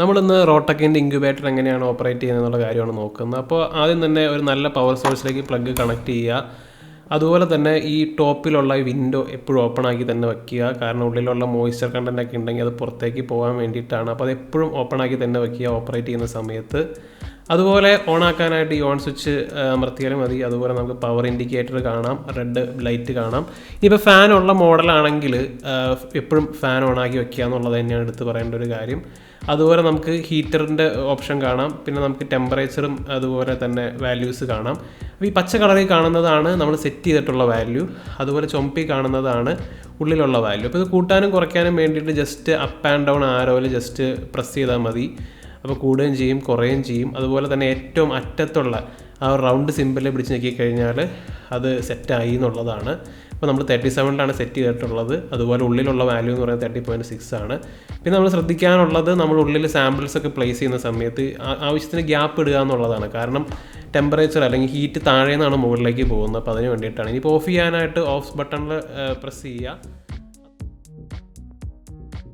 നമ്മളിന്ന് റോട്ടക്കിൻ്റെ ഇൻക്യുബേറ്റർ എങ്ങനെയാണ് ഓപ്പറേറ്റ് ചെയ്യുന്നത് എന്നുള്ള കാര്യമാണ് നോക്കുന്നത്. അപ്പോൾ ആദ്യം തന്നെ ഒരു നല്ല പവർ സോഴ്സിലേക്ക് പ്ലഗ് കണക്ട് ചെയ്യുക. അതുപോലെ തന്നെ ഈ ടോപ്പിലുള്ള ഈ വിൻഡോ എപ്പോഴും ഓപ്പൺ ആക്കി തന്നെ വയ്ക്കുക. കാരണം ഉള്ളിലുള്ള മോയ്സ്ചർ കണ്ടൻ്റ് ഒക്കെ ഉണ്ടെങ്കിൽ അത് പുറത്തേക്ക് പോകാൻ വേണ്ടിയിട്ടാണ്. അപ്പോൾ അത് എപ്പോഴും ഓപ്പൺ ആക്കി തന്നെ വയ്ക്കുക ഓപ്പറേറ്റ് ചെയ്യുന്ന സമയത്ത്. അതുപോലെ ഓൺ ആക്കാനായിട്ട് ഈ ഓൺ സ്വിച്ച് അമർത്തിയാലും മതി. അതുപോലെ നമുക്ക് പവർ ഇൻഡിക്കേറ്റർ കാണാം, റെഡ് ലൈറ്റ് കാണാം. ഇപ്പോൾ ഫാനുള്ള മോഡലാണെങ്കിൽ എപ്പോഴും ഫാൻ ഓൺ ആക്കി വയ്ക്കുക എന്നുള്ളത് തന്നെയാണ് എടുത്ത് പറയേണ്ട ഒരു കാര്യം. അതുപോലെ നമുക്ക് ഹീറ്ററിൻ്റെ ഓപ്ഷൻ കാണാം, പിന്നെ നമുക്ക് ടെമ്പറേച്ചറും അതുപോലെ തന്നെ വാല്യൂസ് കാണാം. അപ്പോൾ ഈ പച്ച കളറിൽ കാണുന്നതാണ് നമ്മൾ സെറ്റ് ചെയ്തിട്ടുള്ള വാല്യൂ, അതുപോലെ ചുമപ്പി കാണുന്നതാണ് ഉള്ളിലുള്ള വാല്യൂ. അപ്പോൾ ഇത് കൂട്ടാനും കുറയ്ക്കാനും വേണ്ടിയിട്ട് ജസ്റ്റ് അപ്പ് ആൻഡ് ഡൗൺ ആരോയിൽ ജസ്റ്റ് പ്രസ് ചെയ്താൽ മതി. അപ്പോൾ കൂടുകയും ചെയ്യും, കുറയുകയും ചെയ്യും. അതുപോലെ തന്നെ ഏറ്റവും അറ്റത്തുള്ള ആ റൗണ്ട് സിമ്പിളിൽ പിടിച്ച് നോക്കിക്കഴിഞ്ഞാൽ അത് സെറ്റായി എന്നുള്ളതാണ്. ഇപ്പോൾ നമ്മൾ 37ലാണ് സെറ്റ് ചെയ്തിട്ടുള്ളത്. അതുപോലെ ഉള്ളിലുള്ള വാല്യൂ എന്ന് പറയുന്നത് 30.6 ആണ്. പിന്നെ നമ്മൾ ശ്രദ്ധിക്കാനുള്ളത് നമ്മൾ ഉള്ളിൽ സാമ്പിൾസ് ഒക്കെ പ്ലേസ് ചെയ്യുന്ന സമയത്ത് ആവശ്യത്തിന് ഗ്യാപ്പ് ഇടുക എന്നുള്ളതാണ്. കാരണം ടെമ്പറേച്ചർ അല്ലെങ്കിൽ ഹീറ്റ് താഴെ നിന്നാണ് മുകളിലേക്ക് പോകുന്നത്. അപ്പോൾ അതിന് വേണ്ടിയിട്ടാണ്. ഇനിയിപ്പോൾ ഓഫ് ചെയ്യാനായിട്ട് ഓഫ് ബട്ടണിൽ പ്രസ് ചെയ്യുക.